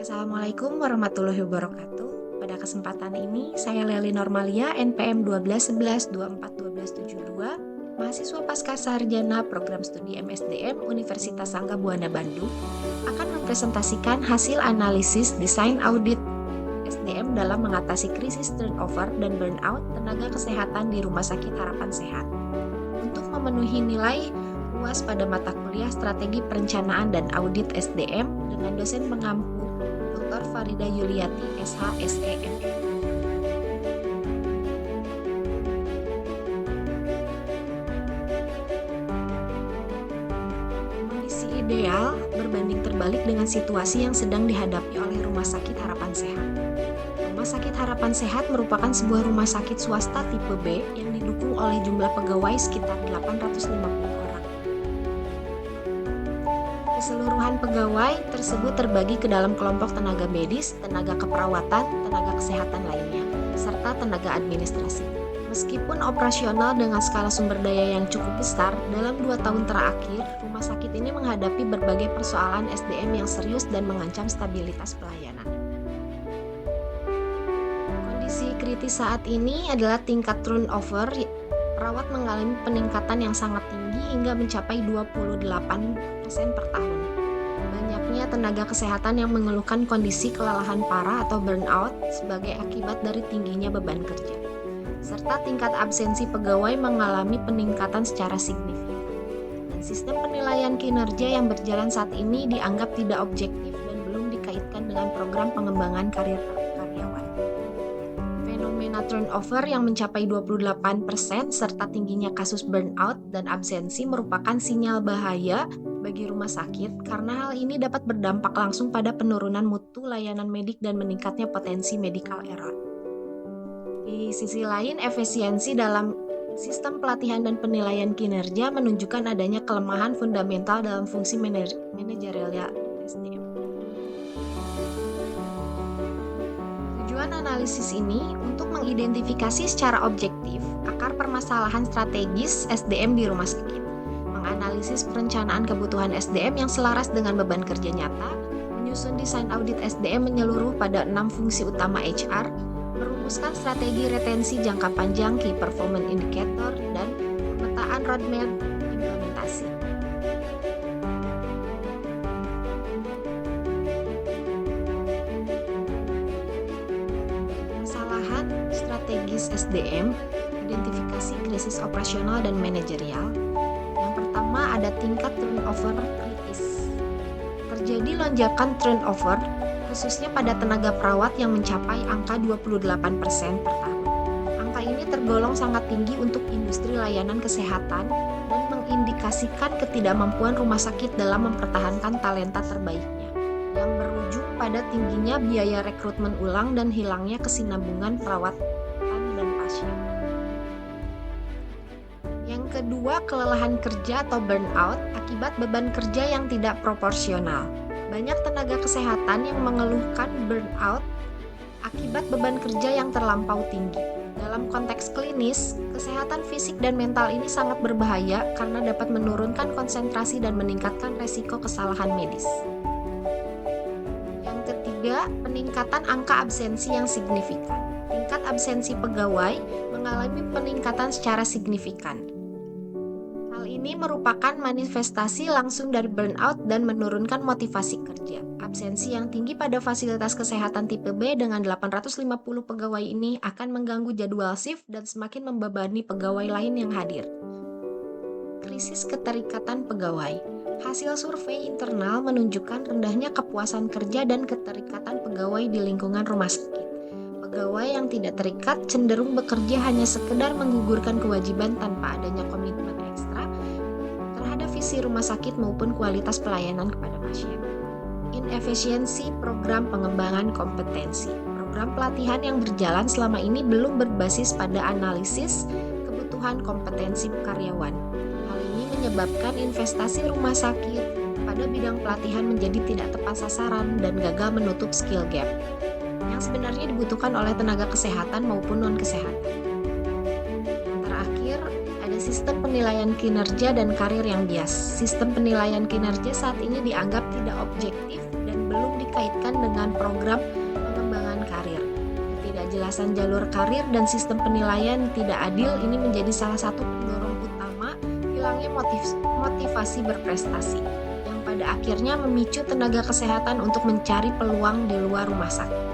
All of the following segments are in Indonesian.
Assalamualaikum warahmatullahi wabarakatuh. Pada kesempatan ini, saya Leli Normalia, NPM 1211241272, mahasiswa pasca sarjana program studi MSDM Universitas Sangga Buana Bandung, akan mempresentasikan hasil analisis desain audit SDM dalam mengatasi krisis turnover dan burnout tenaga kesehatan di Rumah Sakit Harapan Sehat. Untuk memenuhi nilai UAS pada mata kuliah Strategi Perencanaan dan Audit SDM dengan dosen pengampu Dr. Farida Yuliati, SH, SE, ME. Kondisi ideal berbanding terbalik dengan situasi yang sedang dihadapi oleh Rumah Sakit Harapan Sehat. Rumah Sakit Harapan Sehat merupakan sebuah rumah sakit swasta tipe B yang didukung oleh jumlah pegawai sekitar 850 orang. Keseluruhan pegawai tersebut terbagi ke dalam kelompok tenaga medis, tenaga keperawatan, tenaga kesehatan lainnya, serta tenaga administrasi. Meskipun operasional dengan skala sumber daya yang cukup besar, dalam 2 tahun terakhir, rumah sakit ini menghadapi berbagai persoalan SDM yang serius dan mengancam stabilitas pelayanan. Kondisi kritis saat ini adalah tingkat turnover. Perawat mengalami peningkatan yang sangat tinggi hingga mencapai 28% per tahun. Banyaknya tenaga kesehatan yang mengeluhkan kondisi kelelahan parah atau burnout sebagai akibat dari tingginya beban kerja. Serta tingkat absensi pegawai mengalami peningkatan secara signifikan. Dan sistem penilaian kinerja yang berjalan saat ini dianggap tidak objektif dan belum dikaitkan dengan program pengembangan karir karyawan. Fenomena turnover yang mencapai 28% serta tingginya kasus burnout dan absensi merupakan sinyal bahaya bagi rumah sakit karena hal ini dapat berdampak langsung pada penurunan mutu layanan medik dan meningkatnya potensi medical error. Di sisi lain, efisiensi dalam sistem pelatihan dan penilaian kinerja menunjukkan adanya kelemahan fundamental dalam fungsi manajerial SDM. Tujuan analisis ini untuk mengidentifikasi secara objektif akar permasalahan strategis SDM di rumah sakit, menganalisis perencanaan kebutuhan SDM yang selaras dengan beban kerja nyata, menyusun desain audit SDM menyeluruh pada 6 fungsi utama HR, merumuskan strategi retensi jangka panjang key performance indicator, dan pemetaan roadmap implementasi. Strategis SDM, identifikasi krisis operasional dan manajerial. Yang pertama ada tingkat turnover kritis. Terjadi lonjakan turnover khususnya pada tenaga perawat yang mencapai angka 28% per tahun. Angka ini tergolong sangat tinggi untuk industri layanan kesehatan dan mengindikasikan ketidakmampuan rumah sakit dalam mempertahankan talenta terbaiknya, yang berujung pada tingginya biaya rekrutmen ulang dan hilangnya kesinambungan perawatan dan pasien. Yang kedua, kelelahan kerja atau burnout akibat beban kerja yang tidak proporsional. Banyak tenaga kesehatan yang mengeluhkan burnout akibat beban kerja yang terlampau tinggi. Dalam konteks klinis, kesehatan fisik dan mental ini sangat berbahaya karena dapat menurunkan konsentrasi dan meningkatkan resiko kesalahan medis. Peningkatan angka absensi yang signifikan. Tingkat absensi pegawai mengalami peningkatan secara signifikan. Hal ini merupakan manifestasi langsung dari burnout dan menurunkan motivasi kerja. Absensi yang tinggi pada fasilitas kesehatan tipe B dengan 850 pegawai ini akan mengganggu jadwal shift dan semakin membebani pegawai lain yang hadir. Krisis keterikatan pegawai. Hasil survei internal menunjukkan rendahnya kepuasan kerja dan keterikatan pegawai di lingkungan rumah sakit. Pegawai yang tidak terikat cenderung bekerja hanya sekedar menggugurkan kewajiban tanpa adanya komitmen ekstra terhadap visi rumah sakit maupun kualitas pelayanan kepada pasien. Inefisiensi program pengembangan kompetensi. Program pelatihan yang berjalan selama ini belum berbasis pada analisis kebutuhan kompetensi karyawan. Menyebabkan investasi rumah sakit pada bidang pelatihan menjadi tidak tepat sasaran dan gagal menutup skill gap yang sebenarnya dibutuhkan oleh tenaga kesehatan maupun non-kesehatan. Yang terakhir, ada sistem penilaian kinerja dan karir yang bias. Sistem penilaian kinerja saat ini dianggap tidak objektif dan dan belum dikaitkan dengan program pengembangan karir. Ketidakjelasan jalur karir dan sistem penilaian tidak adil ini menjadi salah satu pendorong utama hilangnya motivasi berprestasi, yang pada akhirnya memicu tenaga kesehatan untuk mencari peluang di luar rumah sakit.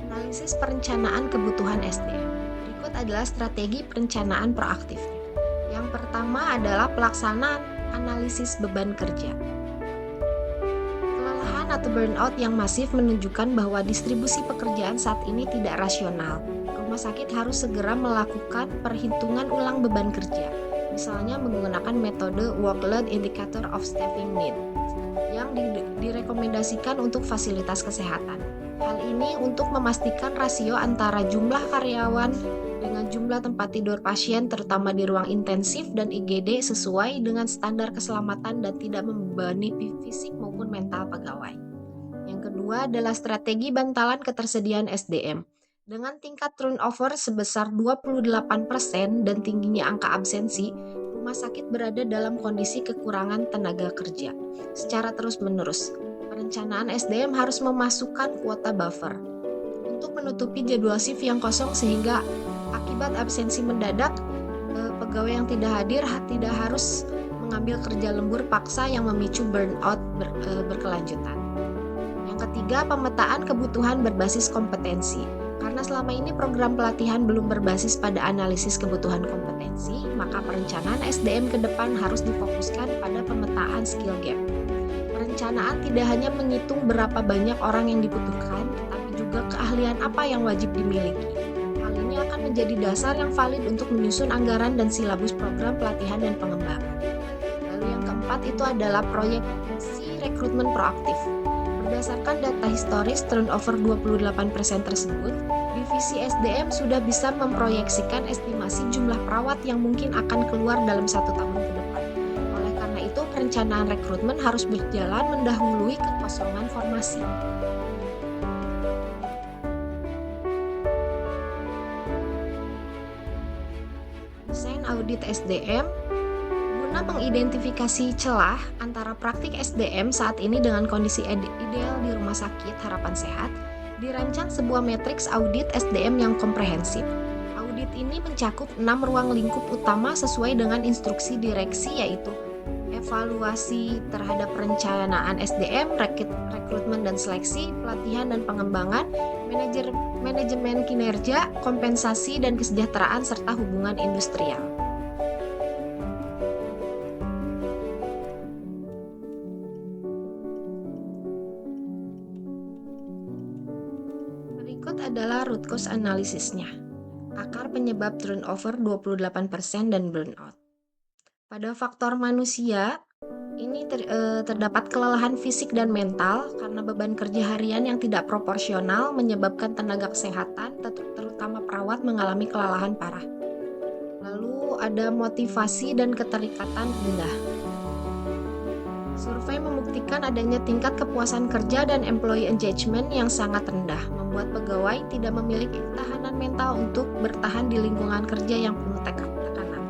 Analisis perencanaan kebutuhan SDM. Berikut adalah strategi perencanaan proaktifnya. Yang pertama adalah pelaksanaan analisis beban kerja. Kelelahan atau burnout yang masif menunjukkan bahwa distribusi pekerjaan saat ini tidak rasional. Rumah sakit harus segera melakukan perhitungan ulang beban kerja, misalnya menggunakan metode Workload Indicator of Staffing Need yang direkomendasikan untuk fasilitas kesehatan. Hal ini untuk memastikan rasio antara jumlah karyawan dengan jumlah tempat tidur pasien, terutama di ruang intensif dan IGD, sesuai dengan standar keselamatan dan tidak membebani fisik maupun mental pegawai. Yang kedua adalah strategi bantalan ketersediaan SDM. Dengan tingkat turnover sebesar 28% dan tingginya angka absensi, rumah sakit berada dalam kondisi kekurangan tenaga kerja secara terus-menerus. Perencanaan SDM harus memasukkan kuota buffer untuk menutupi jadwal shift yang kosong, sehingga akibat absensi mendadak, pegawai yang tidak hadir tidak harus mengambil kerja lembur paksa yang memicu burnout berkelanjutan. Yang ketiga, pemetaan kebutuhan berbasis kompetensi. Karena selama ini program pelatihan belum berbasis pada analisis kebutuhan kompetensi, maka perencanaan SDM ke depan harus difokuskan pada pemetaan skill gap. Perencanaan tidak hanya menghitung berapa banyak orang yang dibutuhkan, tetapi juga keahlian apa yang wajib dimiliki. Hal ini akan menjadi dasar yang valid untuk menyusun anggaran dan silabus program pelatihan dan pengembangan. Lalu yang keempat itu adalah proyeksi rekrutmen proaktif. Berdasarkan data historis turnover 28% tersebut, divisi SDM sudah bisa memproyeksikan estimasi jumlah perawat yang mungkin akan keluar dalam 1 tahun ke depan. Oleh karena itu, perencanaan rekrutmen harus berjalan mendahului kekosongan formasi. Desain audit SDM guna mengidentifikasi celah antara praktik SDM saat ini dengan kondisi ideal di rumah sakit harapan sehat, dirancang sebuah matriks audit SDM yang komprehensif. Audit ini mencakup 6 ruang lingkup utama sesuai dengan instruksi direksi, yaitu evaluasi terhadap perencanaan SDM, rekrutmen dan seleksi, pelatihan dan pengembangan, manajemen kinerja, kompensasi dan kesejahteraan, serta hubungan industrial. Berikut adalah root cause analisisnya. Akar penyebab turnover 28% dan burnout. Pada faktor manusia, ini terdapat kelelahan fisik dan mental karena beban kerja harian yang tidak proporsional menyebabkan tenaga kesehatan, terutama perawat, mengalami kelelahan parah. Lalu ada motivasi dan keterikatan rendah. Survei membuktikan adanya tingkat kepuasan kerja dan employee engagement yang sangat rendah, membuat pegawai tidak memiliki ketahanan mental untuk bertahan di lingkungan kerja yang penuh tekanan.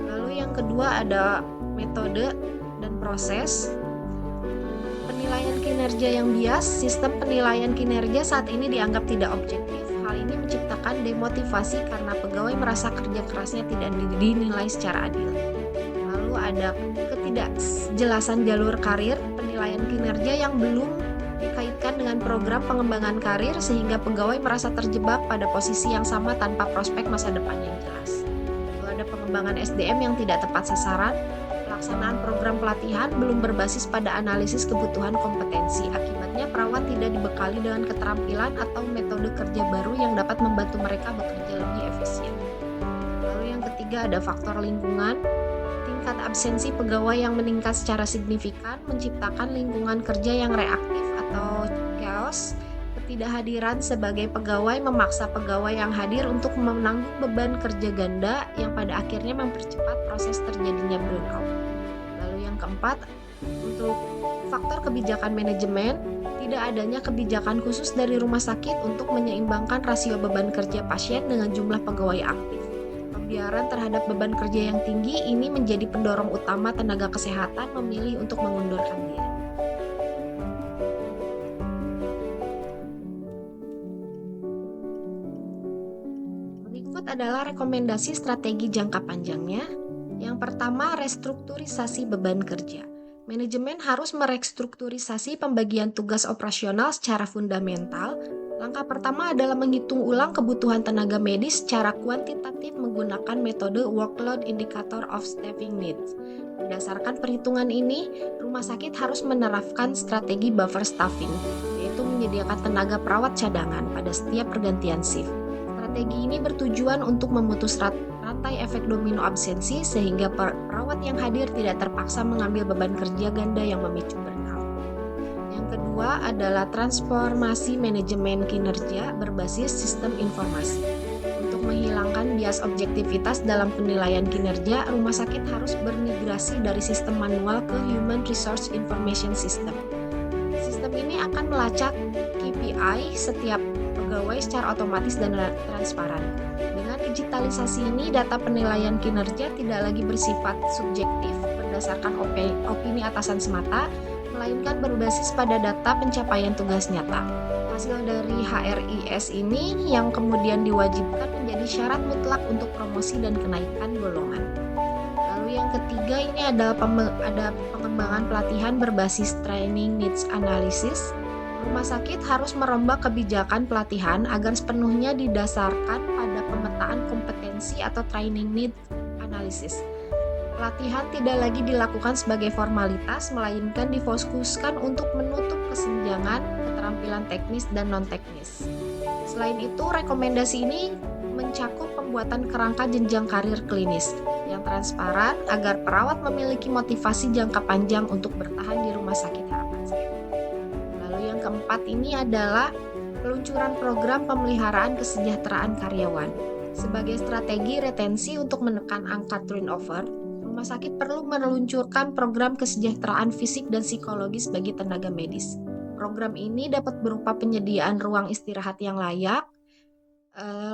Lalu yang kedua ada metode dan proses. Penilaian kinerja yang bias. Sistem penilaian kinerja saat ini dianggap tidak objektif. Hal ini menciptakan demotivasi karena pegawai merasa kerja kerasnya tidak dinilai secara adil. Lalu ada ketidakjelasan jalur karir, penilaian kinerja yang belum dikaitkan dengan program pengembangan karir sehingga pegawai merasa terjebak pada posisi yang sama tanpa prospek masa depan yang jelas. Lalu ada pengembangan SDM yang tidak tepat sasaran, pelaksanaan program pelatihan belum berbasis pada analisis kebutuhan kompetensi. Akibatnya perawat tidak dibekali dengan keterampilan atau metode kerja baru yang dapat membantu mereka bekerja lebih efisien. Lalu yang ketiga ada faktor lingkungan. Tingkat absensi pegawai yang meningkat secara signifikan menciptakan lingkungan kerja yang reaktif atau chaos. Ketidakhadiran sebagai pegawai memaksa pegawai yang hadir untuk menanggung beban kerja ganda yang pada akhirnya mempercepat proses terjadinya burnout. Lalu yang keempat, untuk faktor kebijakan manajemen, tidak adanya kebijakan khusus dari rumah sakit untuk menyeimbangkan rasio beban kerja pasien dengan jumlah pegawai aktif. Pembiaran terhadap beban kerja yang tinggi ini menjadi pendorong utama tenaga kesehatan memilih untuk mengundurkan diri. Berikut adalah rekomendasi strategi jangka panjangnya. Yang pertama, restrukturisasi beban kerja. Manajemen harus merestrukturisasi pembagian tugas operasional secara fundamental. Langkah pertama adalah menghitung ulang kebutuhan tenaga medis secara kuantitatif menggunakan metode Workload Indicator of Staffing Needs. Berdasarkan perhitungan ini, rumah sakit harus menerapkan strategi buffer staffing, yaitu menyediakan tenaga perawat cadangan pada setiap pergantian shift. Strategi ini bertujuan untuk memutus rantai efek domino absensi sehingga perawat yang hadir tidak terpaksa mengambil beban kerja ganda yang memicu burnout. Yang kedua adalah transformasi manajemen kinerja berbasis sistem informasi. Untuk menghilangkan bias objektivitas dalam penilaian kinerja, rumah sakit harus bermigrasi dari sistem manual ke Human Resource Information System. Sistem ini akan melacak KPI setiap pegawai secara otomatis dan transparan. Dengan digitalisasi ini, data penilaian kinerja tidak lagi bersifat subjektif berdasarkan opini atasan semata, melainkan berbasis pada data pencapaian tugas nyata. Hasil dari HRIS ini yang kemudian diwajibkan menjadi syarat mutlak untuk promosi dan kenaikan golongan. Lalu yang ketiga ini adalah ada pengembangan pelatihan berbasis training needs analysis. Rumah sakit harus merombak kebijakan pelatihan agar sepenuhnya didasarkan pada pemetaan kompetensi atau training need analysis. Pelatihan tidak lagi dilakukan sebagai formalitas, melainkan difokuskan untuk menutup kesenjangan keterampilan teknis dan non-teknis. Selain itu, rekomendasi ini mencakup pembuatan kerangka jenjang karir klinis yang transparan agar perawat memiliki motivasi jangka panjang untuk bertahan di rumah sakit harapan sehat. Lalu yang keempat ini adalah peluncuran program pemeliharaan kesejahteraan karyawan. Sebagai strategi retensi untuk menekan angka turnover, rumah sakit perlu meluncurkan program kesejahteraan fisik dan psikologis bagi tenaga medis. Program ini dapat berupa penyediaan ruang istirahat yang layak,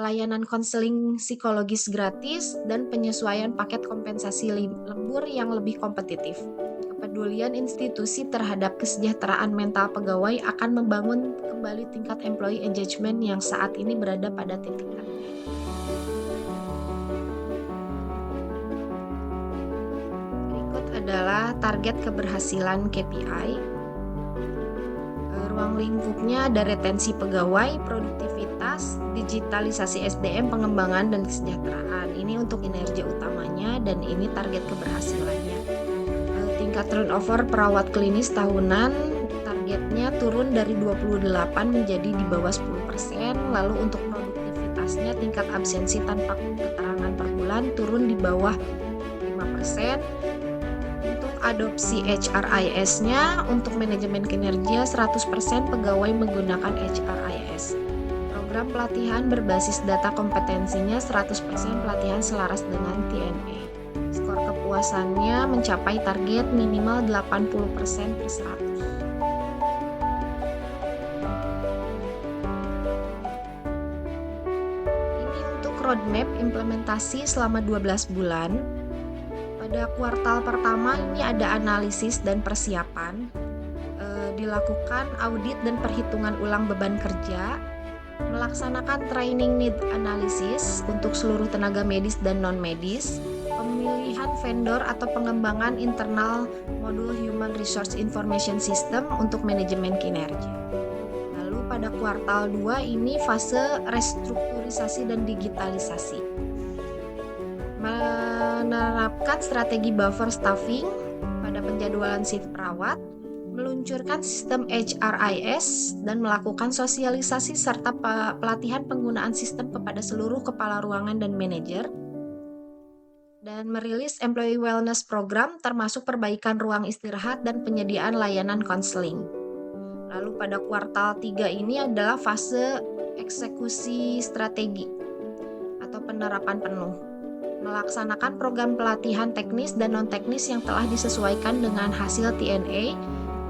layanan konseling psikologis gratis, dan penyesuaian paket kompensasi lembur yang lebih kompetitif. Kepedulian institusi terhadap kesejahteraan mental pegawai akan membangun kembali tingkat employee engagement yang saat ini berada pada titik terendah. Berikut adalah target keberhasilan KPI. Ruang lingkupnya ada retensi pegawai, produktivitas, digitalisasi SDM, pengembangan, dan kesejahteraan. Ini untuk kinerja utamanya dan ini target keberhasilannya. Tingkat turnover perawat klinis tahunan targetnya turun dari 28 menjadi di bawah 10%. Lalu untuk produktivitasnya tingkat absensi tanpa keterangan per bulan turun di bawah 5%. Untuk adopsi HRIS-nya untuk manajemen kinerja 100% pegawai menggunakan HRIS. Program pelatihan berbasis data kompetensinya 100% pelatihan selaras dengan TNA. Skor kepuasannya mencapai target minimal 80% per 100. Ini untuk roadmap implementasi selama 12 bulan. Pada kuartal pertama ini ada analisis dan persiapan. Dilakukan audit dan perhitungan ulang beban kerja. Melaksanakan training need analysis untuk seluruh tenaga medis dan non-medis. Pemilihan vendor atau pengembangan internal modul Human Resource Information System untuk manajemen kinerja. Lalu pada kuartal 2 ini fase restrukturisasi dan digitalisasi. Menerapkan strategi buffer staffing pada penjadwalan shift perawat, meluncurkan sistem HRIS dan melakukan sosialisasi serta pelatihan penggunaan sistem kepada seluruh kepala ruangan dan manajer, dan merilis employee wellness program termasuk perbaikan ruang istirahat dan penyediaan layanan konseling. Lalu pada kuartal 3 ini adalah fase eksekusi strategi atau penerapan penuh. Melaksanakan program pelatihan teknis dan non-teknis yang telah disesuaikan dengan hasil TNA,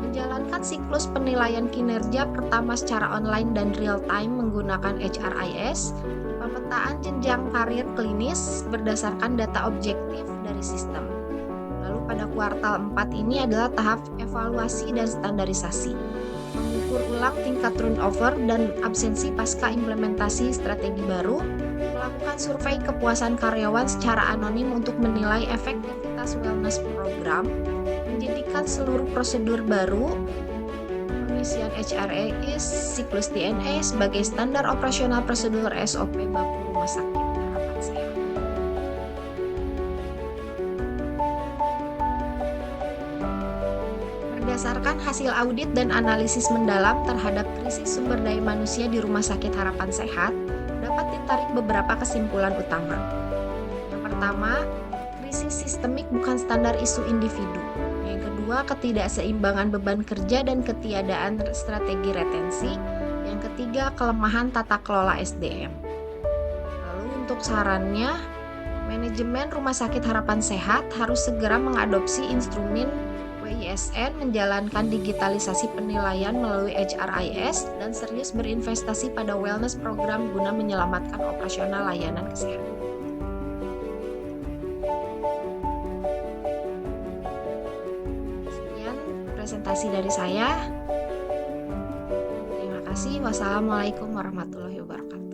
menjalankan siklus penilaian kinerja pertama secara online dan real time menggunakan HRIS, pemetaan jenjang karir klinis berdasarkan data objektif dari sistem. Lalu pada kuartal 4 ini adalah tahap evaluasi dan standarisasi. Mengukur ulang tingkat turnover dan absensi pasca implementasi strategi baru, melakukan survei kepuasan karyawan secara anonim untuk menilai efektivitas wellness program, menjadikan seluruh prosedur baru, pengisian HRIS, siklus DNA sebagai standar operasional prosedur SOP baku rumah sakit harapan sehat. Berdasarkan hasil audit dan analisis mendalam terhadap krisis sumber daya manusia di Rumah Sakit Harapan Sehat, dapat ditarik beberapa kesimpulan utama. Yang pertama, krisis sistemik bukan standar isu individu. Yang kedua, ketidakseimbangan beban kerja dan ketiadaan strategi retensi. Yang ketiga, kelemahan tata kelola SDM. Lalu untuk sarannya, manajemen Rumah Sakit Harapan Sehat harus segera mengadopsi instrumen WISN, menjalankan digitalisasi penilaian melalui HRIS, dan serius berinvestasi pada wellness program guna menyelamatkan operasional layanan kesehatan. Sekian presentasi dari saya. Terima kasih. Wassalamualaikum warahmatullahi wabarakatuh.